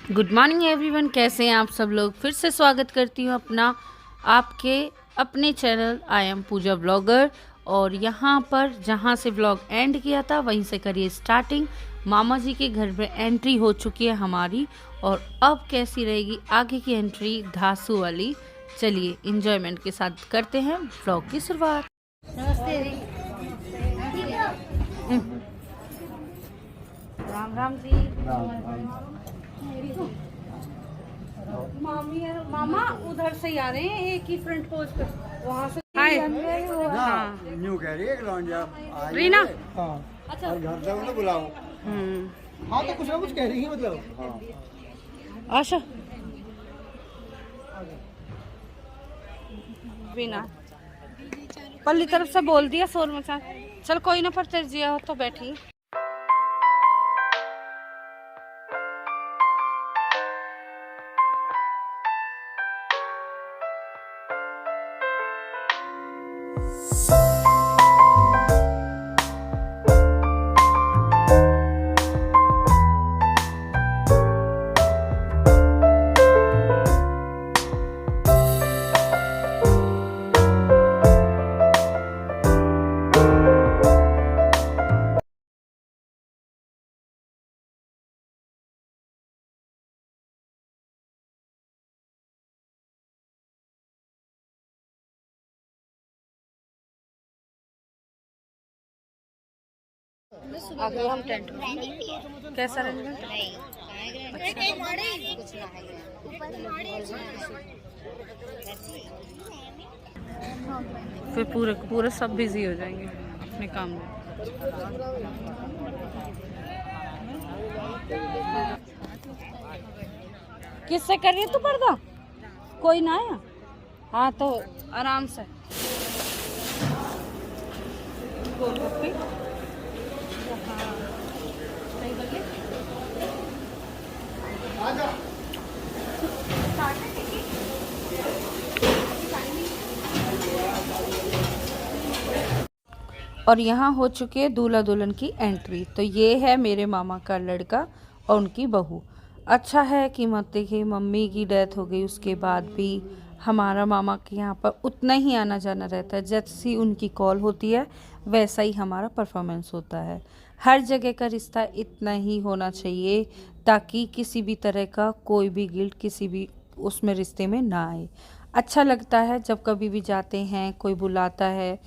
Good morning everyone, कैसे हैं आप सब लोग। फिर से स्वागत करती हूँ आपके अपने channel I am Pooja blogger. और यहाँ पर जहाँ से ब्लॉग एंड किया था वहीं से करिए स्टार्टिंग। मामा जी के घर में एंट्री हो चुकी है हमारी, और अब कैसी रहेगी आगे की एंट्री धासू वाली। चलिए इंजॉयमेंट के साथ करते हैं ब्लॉग की शुरुआत। नमस्ते जी। राम राम जी। मामी और मामा उधर से ही आ रहे हैं, एक ही फ्रंट पोज पे वहाँ से। हाय। हाँ, न्यू कह रही है कि लॉन्च आप रीना। हाँ अच्छा, और घर तक उन्हें बुलाओ। हाँ तो कुछ ना कुछ कह रही है मतलब। आशा रीना पल्ली तरफ से बोल दिया शोर मचा। चल कोई ना, पर तरजिया हो तो बैठी। आगे हम टेंट में। कैसा अरेंजमेंट? फिर पूरे पूरे सब बिजी हो जाएंगे अपने काम में। किससे कर रही है तू पर्दा? कोई ना आया? हाँ तो आराम से। गोलगप्पे और यहाँ हो चुके हैं दूल्हा दुल्हन की एंट्री। तो ये है मेरे मामा का लड़का और उनकी बहू। अच्छा है कि मत देखिए, मम्मी की डेथ हो गई उसके बाद भी हमारा मामा के यहाँ पर उतना ही आना जाना रहता है। जैसी उनकी कॉल होती है वैसा ही हमारा परफॉर्मेंस होता है। हर जगह का रिश्ता इतना ही होना चाहिए ताकि किसी भी तरह का कोई भी गिल्ट किसी भी उसमें रिश्ते में ना आए। अच्छा लगता है जब कभी भी जाते हैं, कोई बुलाता है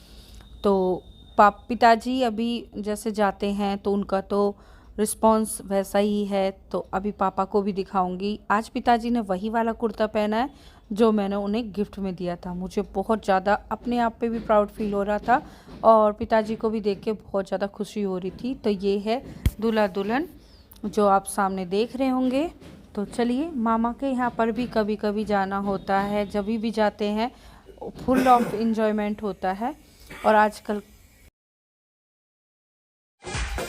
तो पिताजी अभी जैसे जाते हैं तो उनका तो रिस्पॉन्स वैसा ही है। तो अभी पापा को भी दिखाऊंगी। आज पिताजी ने वही वाला कुर्ता पहना है जो मैंने उन्हें गिफ्ट में दिया था। मुझे बहुत ज़्यादा अपने आप पे भी प्राउड फील हो रहा था और पिताजी को भी देख के बहुत ज़्यादा खुशी हो रही थी। तो ये है दूल्हा दुल्हन जो आप सामने देख रहे होंगे। तो चलिए, मामा के यहाँ पर भी कभी कभी जाना होता है। जब भी जाते हैं फुल ऑफ इंजॉयमेंट होता है। और आजकल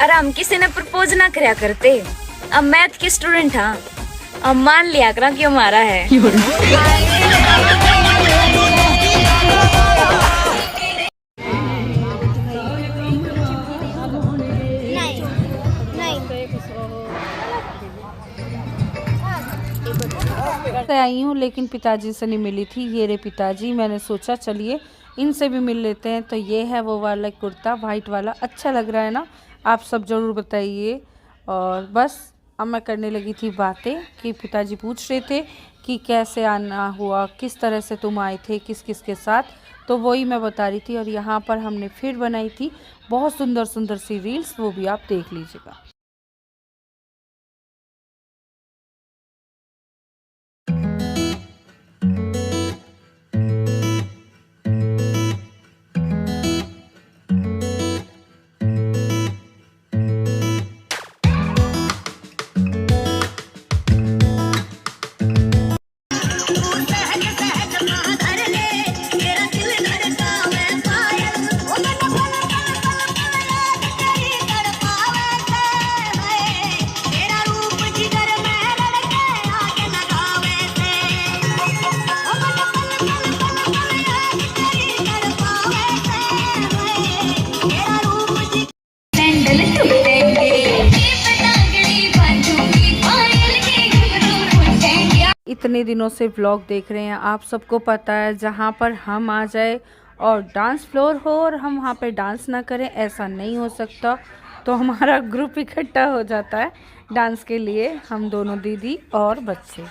आराम किसी ने प्रपोज ना करया करते। अब मैथ के स्टूडेंट हाँ, अब मान लिया करा कि हमारा है। आई हूँ लेकिन पिताजी से नहीं मिली थी। ये रे पिताजी, मैंने सोचा चलिए इनसे भी मिल लेते हैं। तो ये है वो वाला कुर्ता, वाइट वाला। अच्छा लग रहा है ना? आप सब ज़रूर बताइए। और बस अब मैं करने लगी थी बातें कि पिताजी पूछ रहे थे कि कैसे आना हुआ, किस तरह से तुम आए थे, किस किस के साथ। तो वही मैं बता रही थी। और यहाँ पर हमने फिर बनाई थी बहुत सुंदर सुंदर सी रील्स, वो भी आप देख लीजिएगा। इतने दिनों से व्लॉग देख रहे हैं, आप सबको पता है जहाँ पर हम आ जाए और डांस फ्लोर हो और हम वहाँ पे डांस ना करें, ऐसा नहीं हो सकता। तो हमारा ग्रुप इकट्ठा हो जाता है डांस के लिए, हम दोनों दीदी और बच्चे।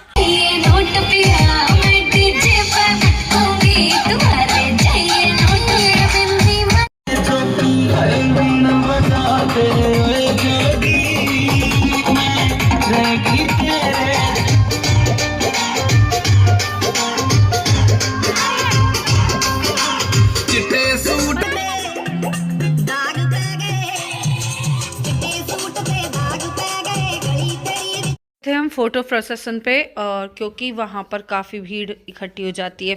थे हम फ़ोटो प्रोसेसन पे, और क्योंकि वहाँ पर काफ़ी भीड़ इकट्ठी हो जाती है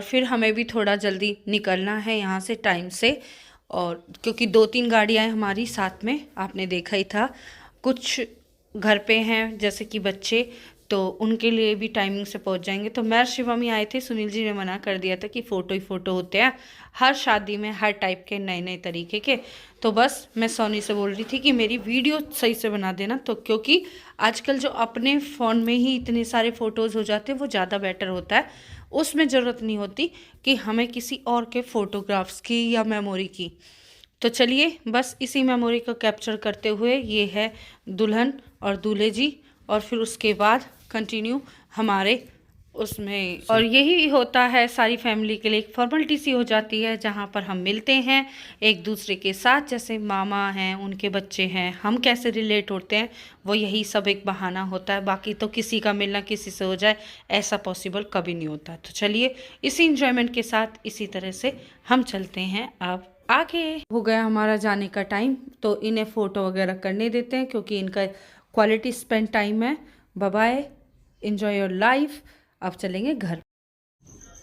फिर हमें भी थोड़ा जल्दी निकलना है यहाँ से टाइम से, और क्योंकि 2-3 गाड़ियाँ हैं हमारी साथ में, आपने देखा ही था। कुछ घर पे हैं जैसे कि बच्चे, तो उनके लिए भी टाइमिंग से पहुँच जाएंगे। तो मैं और शिवम ही आए थे, सुनील जी ने मना कर दिया था कि फ़ोटो ही फ़ोटो होते हैं हर शादी में, हर टाइप के नए नए तरीके के। तो बस मैं सोनी से बोल रही थी कि मेरी वीडियो सही से बना देना, तो क्योंकि आजकल जो अपने फ़ोन में ही इतने सारे फ़ोटोज़ हो जाते हैं वो ज़्यादा बेटर होता है, उसमें ज़रूरत नहीं होती कि हमें किसी और के फ़ोटोग्राफ्स की या मेमोरी की। तो चलिए बस इसी मेमोरी को कैप्चर करते हुए, ये है दुल्हन और दूल्हे जी, और फिर उसके बाद कंटिन्यू हमारे उसमें। और यही होता है सारी फैमिली के लिए, एक फॉर्मेलिटी सी हो जाती है जहाँ पर हम मिलते हैं एक दूसरे के साथ। जैसे मामा हैं, उनके बच्चे हैं, हम कैसे रिलेट होते हैं, वो यही सब एक बहाना होता है। बाकी तो किसी का मिलना किसी से हो जाए ऐसा पॉसिबल कभी नहीं होता। तो चलिए इसी इंजॉयमेंट के साथ इसी तरह से हम चलते हैं अब आगे। हो गया हमारा जाने का टाइम, तो इन्हें फ़ोटो वगैरह करने देते हैं क्योंकि इनका क्वालिटी स्पेंड टाइम है। Bye bye, enjoy your life. अब चलेंगे घर।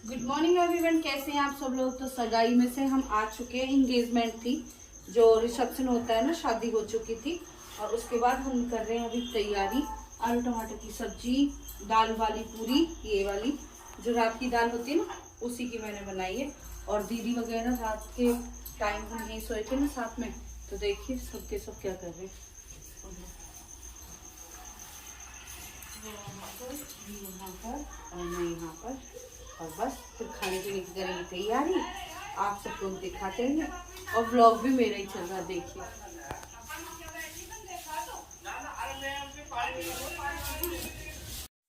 गुड मॉर्निंग एवरीवन, कैसे हैं आप सब लोग। तो सगाई में से हम आ चुके हैं, इंगेजमेंट थी, जो रिसेप्शन होता है ना, शादी हो चुकी थी, और उसके बाद हम कर रहे हैं अभी तैयारी। आलू टमाटर की सब्जी, दाल वाली पूरी, ये वाली जो रात की दाल होती है ना, उसी की मैंने बनाई है। और दीदी वगैरह रात के टाइम हम यहीं सोए थे ना साथ में, तो देखिए सबके सब क्या कर रहे हैं। यहाँ पर और मैं यहाँ पर, और बस फिर खाने पीने की करेंगे तैयारी, आप सबको दिखाते हैं। और व्लॉग भी मेरा ही चल रहा है, देखिए।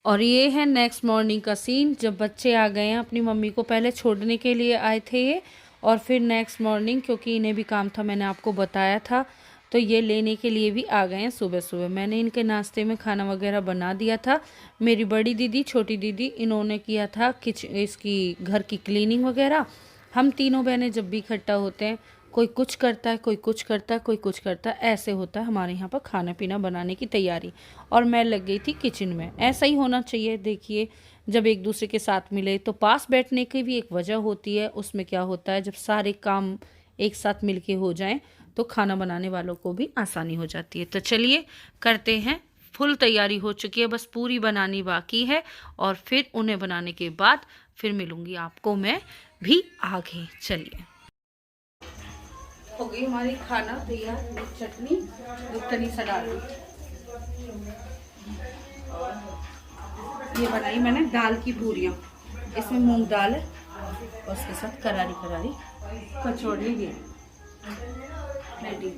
और ये है नेक्स्ट मॉर्निंग का सीन, जब बच्चे आ गए हैं अपनी मम्मी को पहले छोड़ने के लिए आए थे ये, और फिर नेक्स्ट मॉर्निंग क्योंकि इन्हें भी काम था, मैंने आपको बताया था, तो ये लेने के लिए भी आ गए हैं सुबह सुबह। मैंने इनके नाश्ते में खाना वगैरह बना दिया था। मेरी बड़ी दीदी, छोटी दीदी, इन्होंने किया था इसकी घर की क्लीनिंग वगैरह। हम तीनों बहनें जब भी इकट्ठा होते हैं, कोई कुछ करता है, कोई कुछ करता है, कोई कुछ करता है, ऐसे होता है हमारे यहाँ पर खाना पीना बनाने की तैयारी। और मैं लग गई थी किचन में। ऐसा ही होना चाहिए। देखिए जब एक दूसरे के साथ मिले तो पास बैठने की भी एक वजह होती है। उसमें क्या होता है, जब सारे काम एक साथ मिलके हो जाएं तो खाना बनाने वालों को भी आसानी हो जाती है। तो चलिए करते हैं। फुल तैयारी हो चुकी है, बस पूरी बनानी बाकी है, और फिर उन्हें बनाने के बाद फिर मिलूंगी आपको मैं भी आगे। चलिए हो गई हमारी खाना तैयार, चटनी दुखनी सा डाल दी। ये बनाई मैंने दाल की पूरियाँ, इसमें मूंग दाल है और उसके साथ करारी करारी कचौड़ी ली रेडी।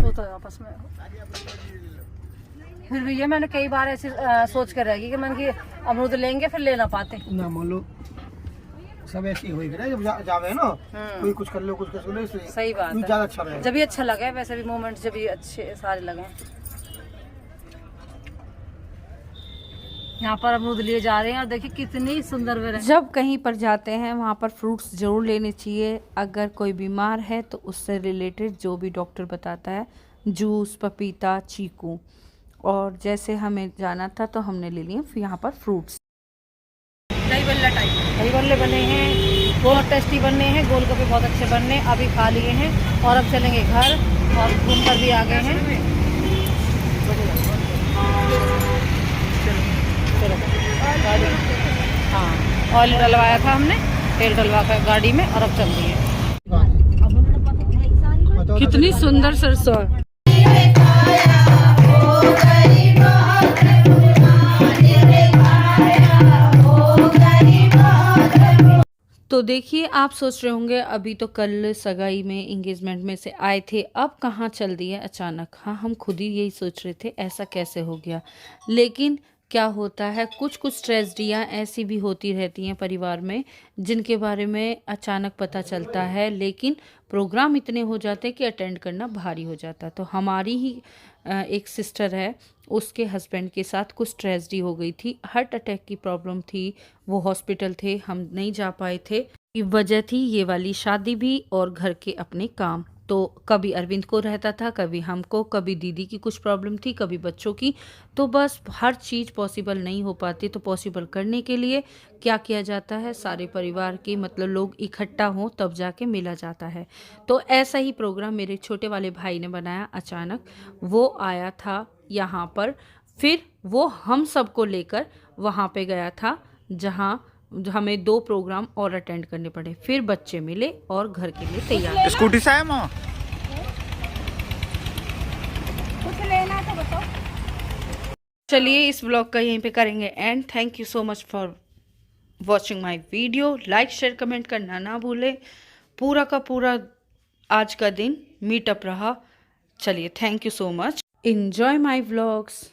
होता है आपस में। फिर भी ये मैंने कई बार ऐसे सोच कर रहेगी कि मैंने कि अमरूद लेंगे फिर ले ना पाते ना। मान लो सब ऐसे ही होएगा जब जावे ना, कोई कुछ कर लो कुछ कर लो, इसलिए सही बात है। ज्यादा अच्छा रहेगा जब भी अच्छा लगे, वैसे भी मोमेंट जब भी अच्छे सारे लगे। यहाँ पर अमरूद लिए जा रहे हैं और देखिए कितनी सुंदर वे रहे। जब कहीं पर जाते हैं वहाँ पर फ्रूट्स ज़रूर लेने चाहिए। अगर कोई बीमार है तो उससे रिलेटेड जो भी डॉक्टर बताता है, जूस, पपीता, चीकू। और जैसे हमें जाना था तो हमने ले लिए यहाँ पर फ्रूट्स। दही बल्ला टाइप दही बल्ले बने हैं, बहुत टेस्टी बनने हैं। गोलगप्पे बहुत अच्छे बनने, अभी खा लिए हैं और अब चलेंगे घर, और घूम कर भी आ गए हैं। चलो हाँ ऑयल डलवाया था हमने, तेल डलवा कर गाड़ी में, और अब चल रही है। कितनी सुंदर सरसों। तो देखिए, आप सोच रहे होंगे अभी तो कल सगाई में इंगेजमेंट में से आए थे, अब कहाँ चल दिए अचानक। हाँ, हम खुद ही यही सोच रहे थे ऐसा कैसे हो गया। लेकिन क्या होता है, कुछ कुछ ट्रेजेडियाँ ऐसी भी होती रहती हैं परिवार में जिनके बारे में अचानक पता चलता है, लेकिन प्रोग्राम इतने हो जाते हैं कि अटेंड करना भारी हो जाता है। तो हमारी ही एक सिस्टर है, उसके हस्बैंड के साथ कुछ ट्रेजेडी हो गई थी, हार्ट अटैक की प्रॉब्लम थी, वो हॉस्पिटल थे, हम नहीं जा पाए थे। वजह थी ये वाली शादी भी और घर के अपने काम। तो कभी अरविंद को रहता था, कभी हमको, कभी दीदी की कुछ प्रॉब्लम थी, कभी बच्चों की। तो बस हर चीज़ पॉसिबल नहीं हो पाती। तो पॉसिबल करने के लिए क्या किया जाता है, सारे परिवार के मतलब लोग इकट्ठा हों तब जाके मिला जाता है। तो ऐसा ही प्रोग्राम मेरे छोटे वाले भाई ने बनाया अचानक। वो आया था यहाँ पर, फिर वो हम सबको लेकर वहाँ पे गया था जहाँ हमें 2 प्रोग्राम और अटेंड करने पड़े। फिर बच्चे मिले और घर के लिए तैयार। स्कूटी से आए माँ? कुछ लेना तो बताओ। चलिए, इस ब्लॉग का यहीं पे करेंगे and. Thank you so much for watching my video. Like share comment करना ना भूलें। पूरा का पूरा आज का दिन मीटअप रहा। चलिए, thank you so much. Enjoy my vlogs.